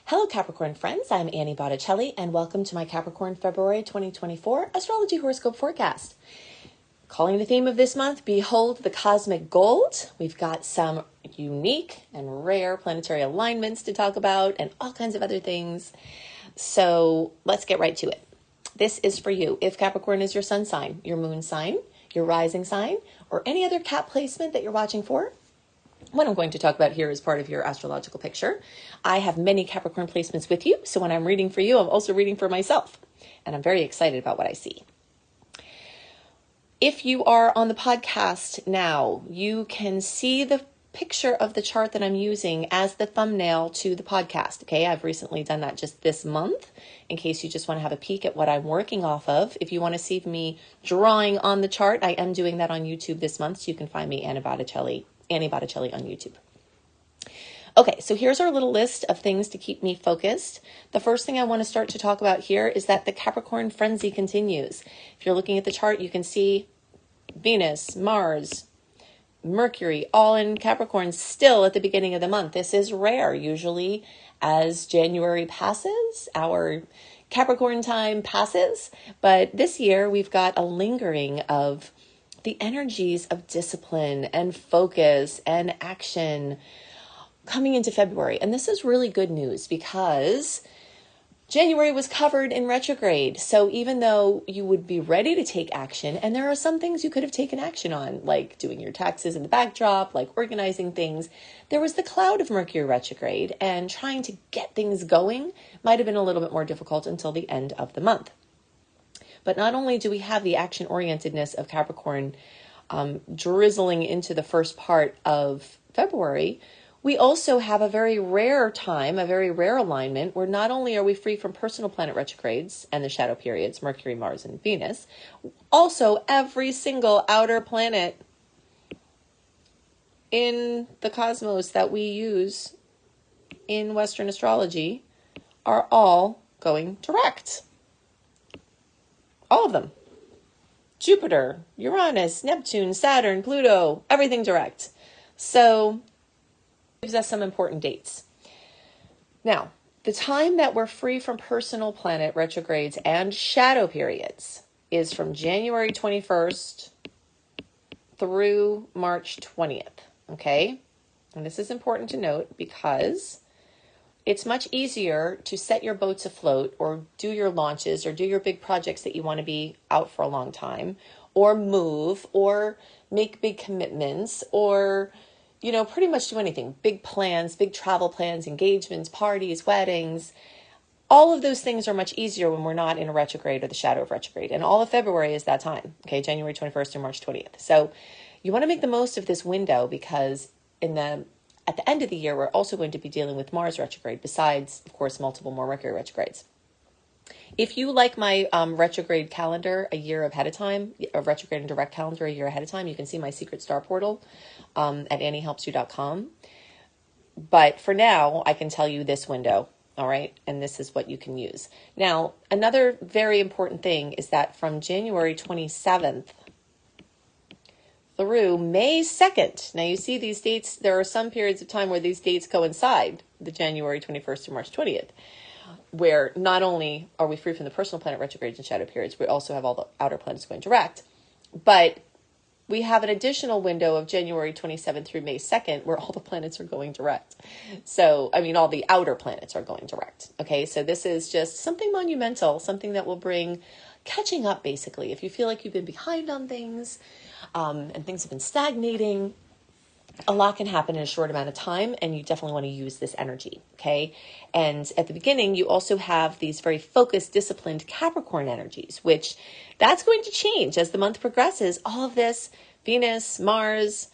Hello Capricorn friends, I'm Annie Botticelli and welcome to my Capricorn February 2024 Astrology Horoscope Forecast. Calling the theme of this month, Behold the Cosmic Gold. We've got some unique and rare planetary alignments to talk about and all kinds of other things. So let's get right to it. This is for you. If Capricorn is your sun sign, your moon sign, your rising sign, or any other Cap placement that you're watching for, what I'm going to talk about here is part of your astrological picture. I have many Capricorn placements with you, so when I'm reading for you, I'm also reading for myself, and I'm very excited about what I see. If you are on the podcast now, you can see the picture of the chart that I'm using as the thumbnail to the podcast, okay? I've recently done that just this month, in case you just want to have a peek at what I'm working off of. If you want to see me drawing on the chart, I am doing that on YouTube this month, so you can find me Annie Botticelli on YouTube. Okay, so here's our little list of things to keep me focused. The first thing I want to start to talk about here is that the Capricorn frenzy continues. If you're looking at the chart, you can see Venus, Mars, Mercury, all in Capricorn still at the beginning of the month. This is rare. Usually as January passes, our Capricorn time passes, but this year we've got a lingering of the energies of discipline and focus and action coming into February. And this is really good news because January was covered in retrograde. So even though you would be ready to take action, and there are some things you could have taken action on, like doing your taxes in the backdrop, like organizing things, there was the cloud of Mercury retrograde, and trying to get things going might have been a little bit more difficult until the end of the month. But not only do we have the action-orientedness of Capricorn drizzling into the first part of February, we also have a very rare time, a very rare alignment, where not only are we free from personal planet retrogrades and the shadow periods, Mercury, Mars, and Venus, also every single outer planet in the cosmos that we use in Western astrology are all going direct. All of them. Jupiter, Uranus, Neptune, Saturn, Pluto, everything direct. So it gives us some important dates. Now, the time that we're free from personal planet retrogrades and shadow periods is from January 21st through March 20th, okay? And this is important to note because it's much easier to set your boats afloat or do your launches or do your big projects that you want to be out for a long time, or move or make big commitments, or, pretty much do anything. Big plans, big travel plans, engagements, parties, weddings. All of those things are much easier when we're not in a retrograde or the shadow of retrograde. And all of February is that time, okay? January 21st to March 20th. So you want to make the most of this window because at the end of the year, we're also going to be dealing with Mars retrograde, besides, of course, multiple more Mercury retrogrades. If you like my retrograde calendar a year ahead of time, a retrograde and direct calendar a year ahead of time, you can see my secret star portal at anniehelpsyou.com. But for now, I can tell you this window, all right? And this is what you can use. Now, another very important thing is that from January 27th, through May 2nd. Now you see these dates, there are some periods of time where these dates coincide, the January 21st to March 20th, where not only are we free from the personal planet retrogrades and shadow periods, we also have all the outer planets going direct, but we have an additional window of January 27th through May 2nd where all the planets are going direct. So, all the outer planets are going direct. Okay, so this is just something monumental, something that will bring catching up, basically. If you feel like you've been behind on things, and things have been stagnating, a lot can happen in a short amount of time, and you definitely want to use this energy, okay? And at the beginning, you also have these very focused, disciplined Capricorn energies, which that's going to change as the month progresses. All of this, Venus, Mars,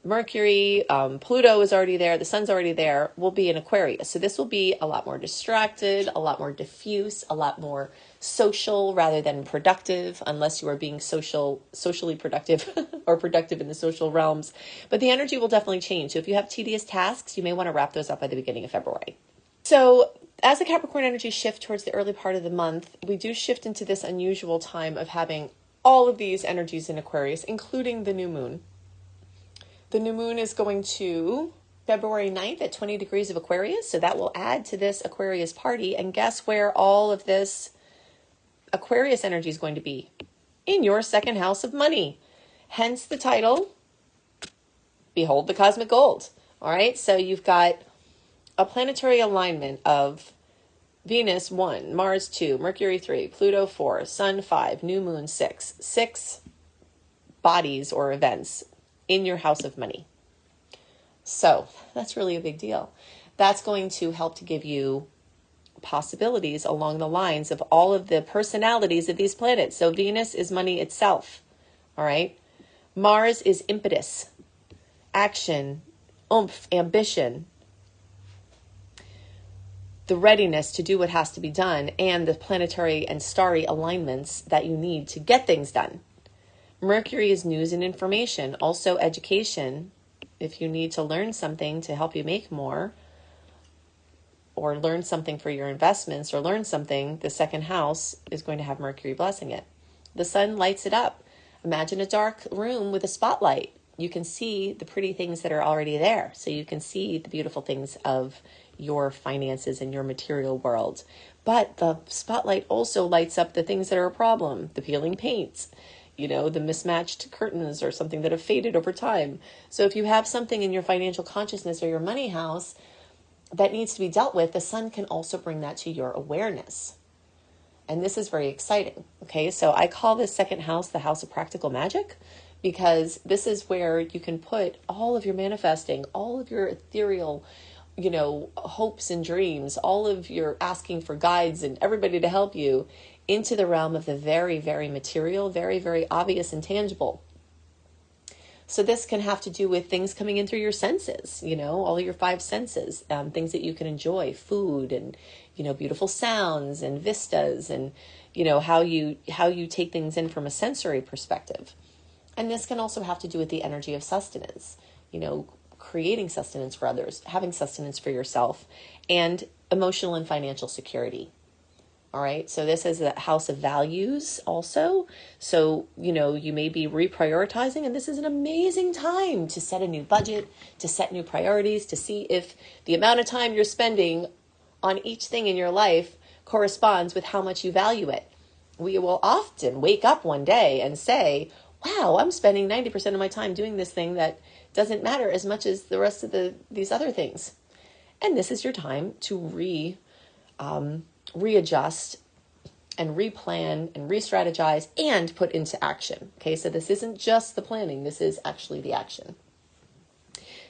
Mercury, Pluto is already there, the sun's already there, will be in Aquarius. So this will be a lot more distracted, a lot more diffuse, a lot more social rather than productive, unless you are being socially productive or productive in the social realms. But the energy will definitely change. So if you have tedious tasks, you may want to wrap those up by the beginning of February. So as the Capricorn energy shift towards the early part of the month, we do shift into this unusual time of having all of these energies in Aquarius, including the new moon. The new moon is going to February 9th at 20 degrees of Aquarius. So that will add to this Aquarius party. And guess where all of this Aquarius energy is going to be? In your second house of money. Hence the title, Behold the Cosmic Gold. All right. So you've got a planetary alignment of Venus 1, Mars 2, Mercury 3, Pluto 4, Sun 5, New Moon 6. 6 bodies or events in your house of money. So that's really a big deal. That's going to help to give you possibilities along the lines of all of the personalities of these planets. So Venus is money itself. All right. Mars is impetus, action, oomph, ambition, the readiness to do what has to be done, and the planetary and starry alignments that you need to get things done. Mercury is news and information, also education. If you need to learn something to help you make more, or learn something for your investments, or learn something, the second house is going to have Mercury blessing it. The sun lights it up. Imagine a dark room with a spotlight. You can see the pretty things that are already there. So you can see the beautiful things of your finances and your material world. But the spotlight also lights up the things that are a problem, the peeling paints, the mismatched curtains or something that have faded over time. So if you have something in your financial consciousness or your money house that needs to be dealt with, the sun can also bring that to your awareness. And this is very exciting. Okay, so I call this second house the house of practical magic, because this is where you can put all of your manifesting, all of your ethereal, hopes and dreams, all of your asking for guides and everybody to help you into the realm of the very, very material, very, very obvious and tangible. So this can have to do with things coming in through your senses, all your 5 senses, things that you can enjoy, food and, beautiful sounds and vistas and, how you take things in from a sensory perspective. And this can also have to do with the energy of sustenance, creating sustenance for others, having sustenance for yourself, and emotional and financial security. All right. So this is a house of values also. So, you may be reprioritizing, and this is an amazing time to set a new budget, to set new priorities, to see if the amount of time you're spending on each thing in your life corresponds with how much you value it. We will often wake up one day and say, wow, I'm spending 90% of my time doing this thing that doesn't matter as much as the rest of these other things. And this is your time to readjust and replan and re-strategize and put into action. Okay, so this isn't just the planning, this is actually the action.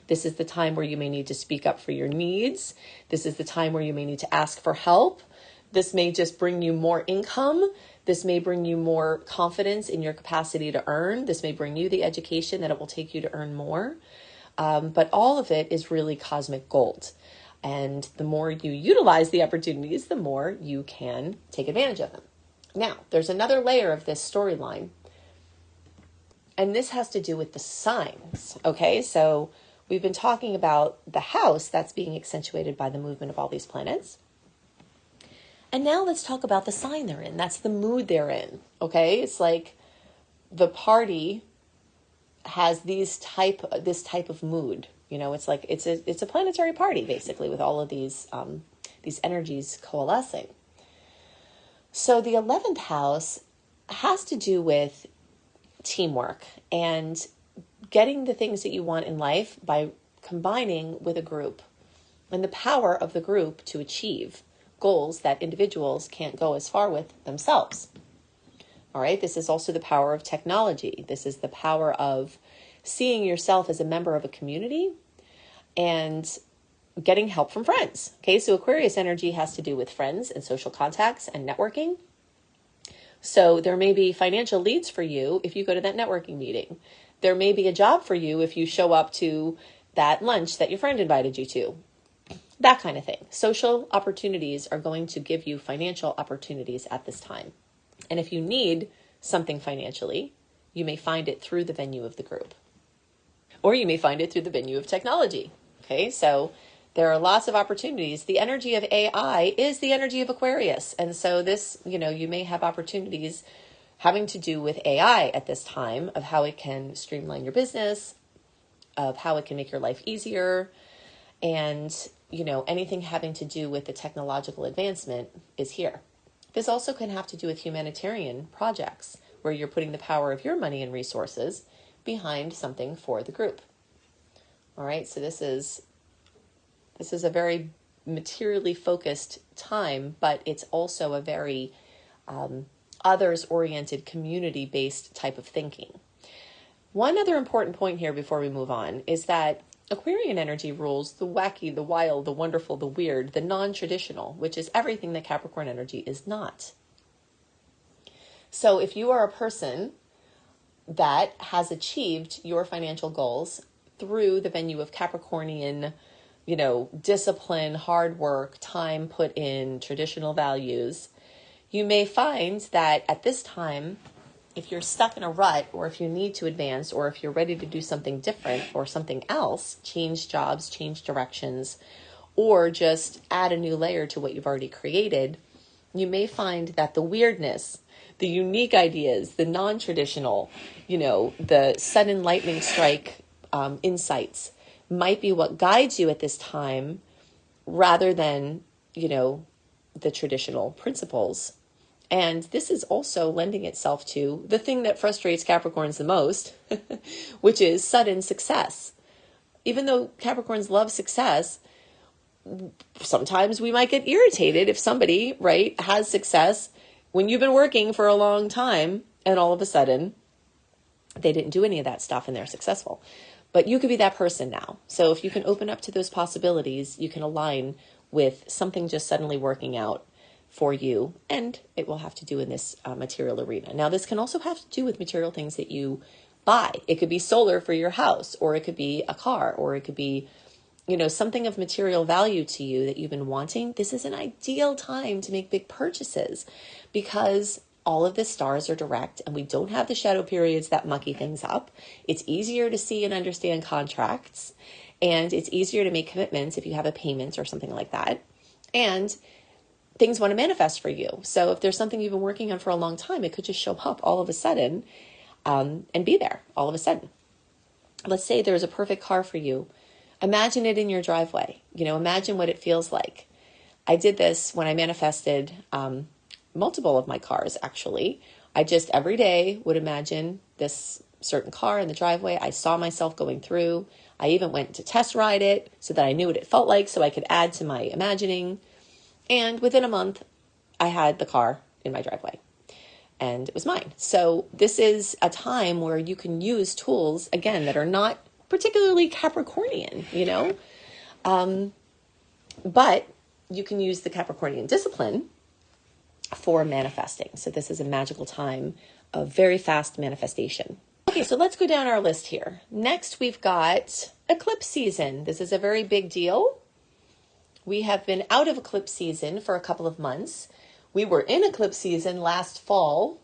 This is the time where you may need to speak up for your needs. This is the time where you may need to ask for help. This may just bring you more income. This may bring you more confidence in your capacity to earn. This may bring you the education that it will take you to earn more. But all of it is really cosmic gold. And the more you utilize the opportunities, the more you can take advantage of them. Now, there's another layer of this storyline. And this has to do with the signs. Okay, so we've been talking about the house that's being accentuated by the movement of all these planets. And now let's talk about the sign they're in. That's the mood they're in. Okay, it's like the party has this type of mood. It's like it's a planetary party basically with all of these energies coalescing. So the 11th house has to do with teamwork and getting the things that you want in life by combining with a group, and the power of the group to achieve goals that individuals can't go as far with themselves. All right, this is also the power of technology. This is the power of seeing yourself as a member of a community and getting help from friends. Okay, so Aquarius energy has to do with friends and social contacts and networking. So there may be financial leads for you if you go to that networking meeting. There may be a job for you if you show up to that lunch that your friend invited you to. That kind of thing. Social opportunities are going to give you financial opportunities at this time. And if you need something financially, you may find it through the venue of the group. Or you may find it through the venue of technology. Okay, so there are lots of opportunities. The energy of AI is the energy of Aquarius. And so this, you may have opportunities having to do with AI at this time, of how it can streamline your business, of how it can make your life easier, And, anything having to do with the technological advancement is here. This also can have to do with humanitarian projects where you're putting the power of your money and resources behind something for the group. All right, so this is a very materially focused time, but it's also a very others-oriented, community-based type of thinking. One other important point here before we move on is that Aquarian energy rules the wacky, the wild, the wonderful, the weird, the non-traditional, which is everything that Capricorn energy is not. So if you are a person that has achieved your financial goals through the venue of Capricornian, discipline, hard work, time put in, traditional values, you may find that at this time, if you're stuck in a rut, or if you need to advance, or if you're ready to do something different or something else, change jobs, change directions, or just add a new layer to what you've already created, you may find that the weirdness, the unique ideas, the non-traditional, the sudden lightning strike insights might be what guides you at this time rather than, the traditional principles. And this is also lending itself to the thing that frustrates Capricorns the most, which is sudden success. Even though Capricorns love success, sometimes we might get irritated if somebody, right, has success when you've been working for a long time and all of a sudden they didn't do any of that stuff and they're successful. But you could be that person now. So if you can open up to those possibilities, you can align with something just suddenly working out for you, and it will have to do in this material arena. Now, this can also have to do with material things that you buy. It could be solar for your house, or it could be a car, or it could be, something of material value to you that you've been wanting. This is an ideal time to make big purchases because all of the stars are direct and we don't have the shadow periods that mucky things up. It's easier to see and understand contracts, and it's easier to make commitments if you have a payment or something like that. And things want to manifest for you. So if there's something you've been working on for a long time, it could just show up all of a sudden and be there all of a sudden. Let's say there's a perfect car for you. Imagine it in your driveway. Imagine what it feels like. I did this when I manifested multiple of my cars, actually. I just every day would imagine this certain car in the driveway. I saw myself going through. I even went to test ride it so that I knew what it felt like so I could add to my imagining. And within a month, I had the car in my driveway and it was mine. So this is a time where you can use tools, again, that are not particularly Capricornian, but you can use the Capricornian discipline for manifesting. So this is a magical time of very fast manifestation. Okay, so let's go down our list here. Next, we've got eclipse season. This is a very big deal. We have been out of eclipse season for a couple of months. We were in eclipse season last fall,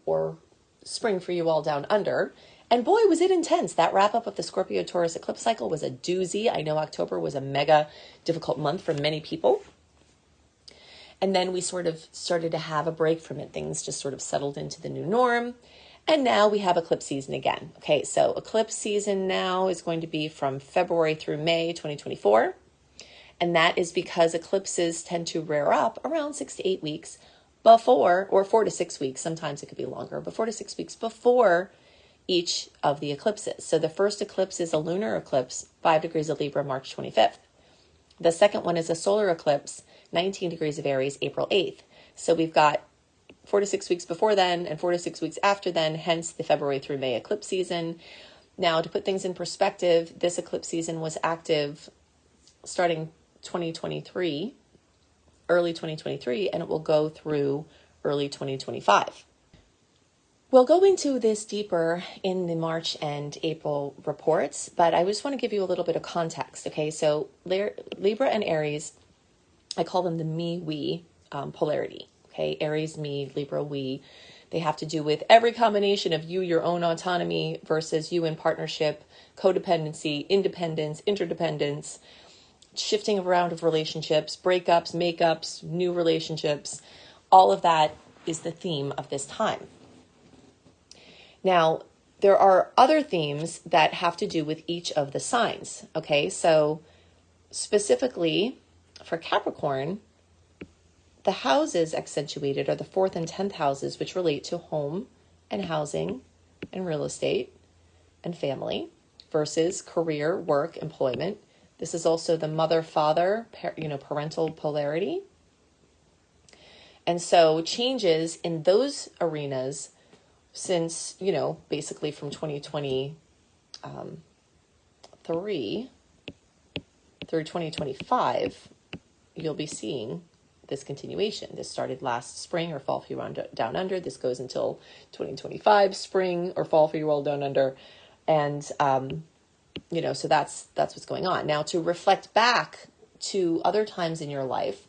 or spring for you all down under. And boy, was it intense. That wrap up of the Scorpio-Taurus eclipse cycle was a doozy. I know October was a mega difficult month for many people. And then we sort of started to have a break from it. Things just sort of settled into the new norm. And now we have eclipse season again. Okay, so eclipse season now is going to be from February through May 2024. And that is because eclipses tend to rear up around 6 to 8 weeks before, or 4 to 6 weeks, sometimes it could be longer, but 4 to 6 weeks before each of the eclipses. So the first eclipse is a lunar eclipse, 5 degrees of Libra, March 25th. The second one is a solar eclipse, 19 degrees of Aries, April 8th. So we've got 4 to 6 weeks before then and 4 to 6 weeks after then, hence the February through May eclipse season. Now, to put things in perspective, this eclipse season was active starting 2023, early 2023, and it will go through early 2025. We'll go into this deeper in the March and April reports, but I just want to give you a little bit of context. Okay, so Libra and Aries, I call them the me-we polarity. Okay, Aries, me, Libra, we. They have to do with every combination of you, your own autonomy versus you in partnership, codependency, independence, interdependence, shifting around of relationships, breakups, makeups, new relationships. All of that is the theme of this time. Now, there are other themes that have to do with each of the signs. Okay, so specifically for Capricorn, the houses accentuated are the 4th and 10th houses, which relate to home and housing and real estate and family, versus career, work, employment. This is also the mother-father, parental polarity. And so changes in those arenas since, basically from 2023 through 2025, you'll be seeing this continuation. This started last spring or fall for you down under. This goes until 2025 spring or fall for you all down under. And, so that's what's going on. Now, to reflect back to other times in your life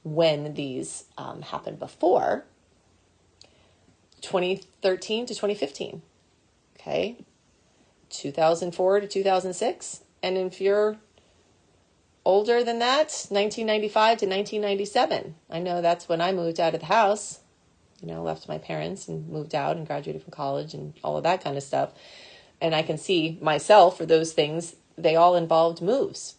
when these happened before, 2013 to 2015, okay, 2004 to 2006. And if you're older than that, 1995 to 1997. I know that's when I moved out of the house, left my parents and moved out and graduated from college and all of that kind of stuff. And I can see myself for those things, they all involved moves.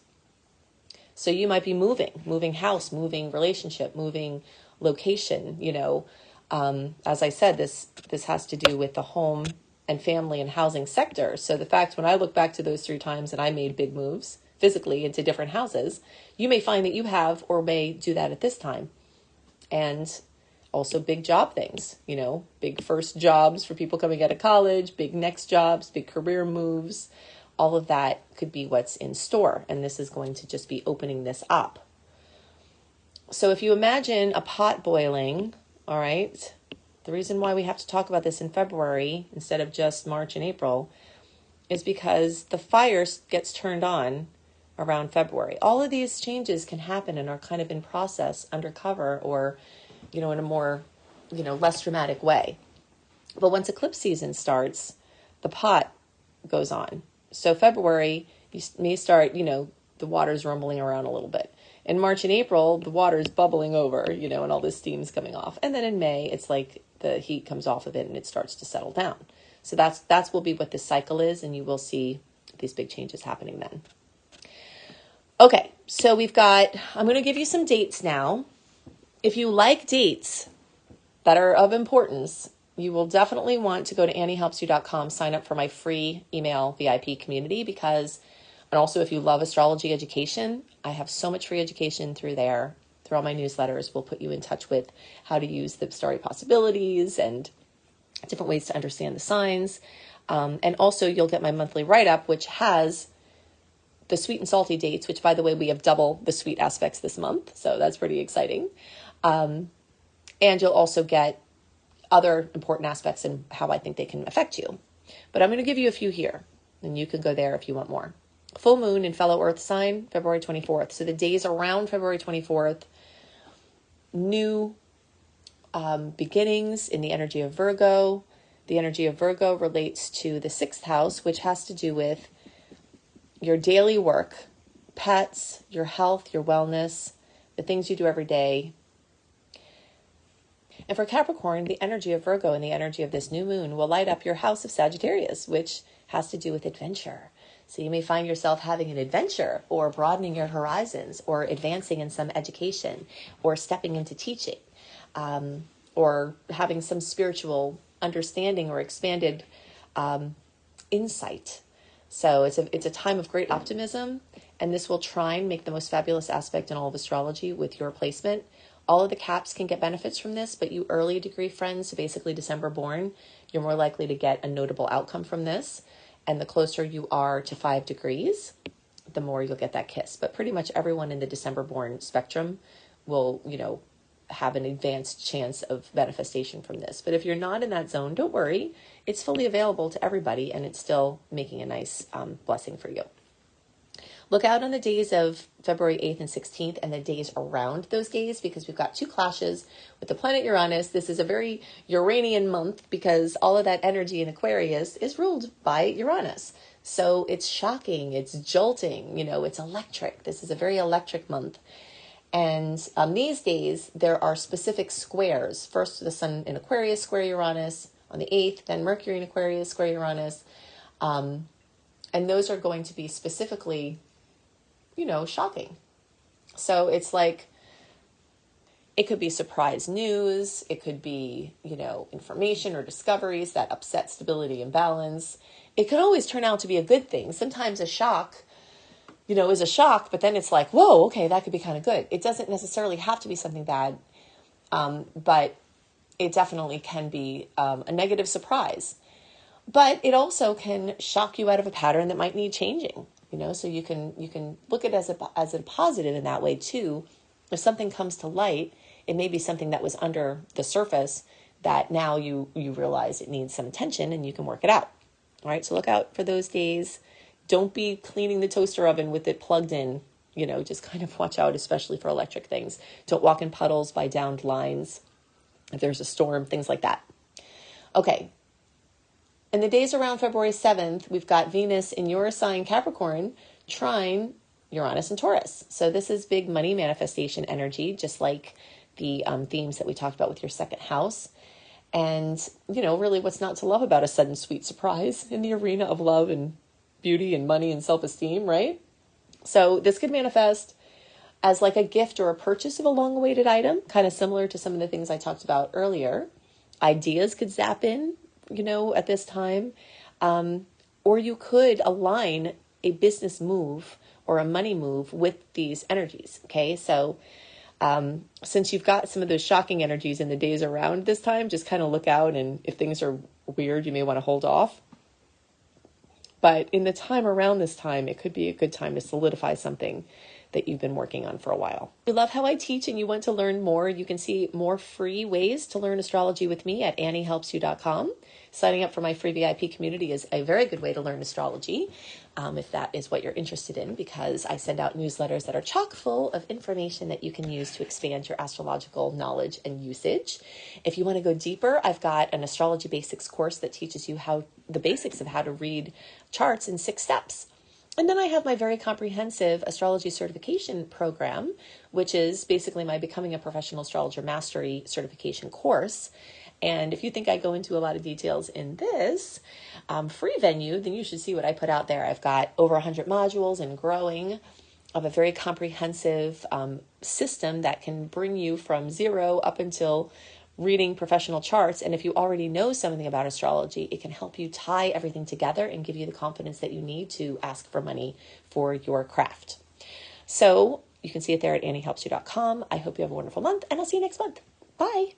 So you might be moving house, moving relationship, moving location, as I said, this has to do with the home and family and housing sector. So the fact when I look back to those 3 times and I made big moves physically into different houses, you may find that you have or may do that at this time. And also big job things, big first jobs for people coming out of college, big next jobs, big career moves. All of that could be what's in store. And this is going to just be opening this up. So if you imagine a pot boiling, all right, the reason why we have to talk about this in February instead of just March and April is because the fire gets turned on around February. All of these changes can happen and are kind of in process undercover or, in a more, less dramatic way. But once eclipse season starts, the pot goes on. So February, you may start, the water's rumbling around a little bit. In March and April, the water's bubbling over, and all this steam's coming off. And then in May, it's like the heat comes off of it and it starts to settle down. So that's will be what this cycle is, and you will see these big changes happening then. Okay, so I'm going to give you some dates now. If you like dates that are of importance, you will definitely want to go to anniehelpsyou.com, sign up for my free email VIP community and also if you love astrology education, I have so much free education through there. Through all my newsletters, we'll put you in touch with how to use the starry possibilities and different ways to understand the signs. And also you'll get my monthly write-up, which has the sweet and salty dates, which by the way, we have double the sweet aspects this month. So that's pretty exciting. And you'll also get other important aspects and how I think they can affect you. But I'm going to give you a few here, and you can go there if you want more. Full moon in fellow earth sign, February 24th. So the days around February 24th, new beginnings in the energy of Virgo. The energy of Virgo relates to the 6th house, which has to do with your daily work, pets, your health, your wellness, the things you do every day. And for Capricorn, the energy of Virgo and the energy of this new moon will light up your house of Sagittarius, which has to do with adventure. So you may find yourself having an adventure or broadening your horizons or advancing in some education or stepping into teaching or having some spiritual understanding or expanded insight. So it's a time of great optimism, and this will try and make the most fabulous aspect in all of astrology with your placement. All of the caps can get benefits from this, but you early degree friends, so basically December born, you're more likely to get a notable outcome from this. And the closer you are to 5 degrees, the more you'll get that kiss. But pretty much everyone in the December born spectrum will, have an advanced chance of manifestation from this. But if you're not in that zone, don't worry. It's fully available to everybody, and it's still making a nice blessing for you. Look out on the days of February 8th and 16th and the days around those days, because we've got 2 clashes with the planet Uranus. This is a very Uranian month because all of that energy in Aquarius is ruled by Uranus. So it's shocking, it's jolting, it's electric. This is a very electric month. And these days, there are specific squares. First, the sun in Aquarius, square Uranus on the 8th, then Mercury in Aquarius, square Uranus. And those are going to be specifically shocking. So it's like, it could be surprise news. It could be, information or discoveries that upset stability and balance. It could always turn out to be a good thing. Sometimes a shock, is a shock, but then it's like, whoa, okay, that could be kind of good. It doesn't necessarily have to be something bad, but it definitely can be a negative surprise. But it also can shock you out of a pattern that might need changing, so you can look at it as a positive in that way too. If something comes to light, it may be something that was under the surface that now you realize it needs some attention and you can work it out. All right, so look out for those days. Don't be cleaning the toaster oven with it plugged in. Just kind of watch out, especially for electric things. Don't walk in puddles by downed lines. If there's a storm, things like that. Okay. In the days around February 7th, we've got Venus in your sign Capricorn trine Uranus and Taurus. So this is big money manifestation energy, just like the themes that we talked about with your second house. And, really what's not to love about a sudden sweet surprise in the arena of love and beauty and money and self-esteem, right? So this could manifest as like a gift or a purchase of a long-awaited item, kind of similar to some of the things I talked about earlier. Ideas could zap in, at this time. Or you could align a business move or a money move with these energies, okay? So since you've got some of those shocking energies in the days around this time, just kind of look out, and if things are weird, you may want to hold off. But in the time around this time, it could be a good time to solidify something that you've been working on for a while. If you love how I teach and you want to learn more, you can see more free ways to learn astrology with me at anniehelpsyou.com. Signing up for my free VIP community is a very good way to learn astrology, if that is what you're interested in, because I send out newsletters that are chock full of information that you can use to expand your astrological knowledge and usage. If you want to go deeper, I've got an Astrology Basics course that teaches you the basics of how to read charts in 6 steps. And then I have my very comprehensive astrology certification program, which is basically my Becoming a Professional Astrologer Mastery certification course. And if you think I go into a lot of details in this free venue, then you should see what I put out there. I've got over 100 modules and growing of a very comprehensive system that can bring you from zero up until reading professional charts. And if you already know something about astrology, it can help you tie everything together and give you the confidence that you need to ask for money for your craft. So you can see it there at anniehelpsyou.com. I hope you have a wonderful month, and I'll see you next month. Bye.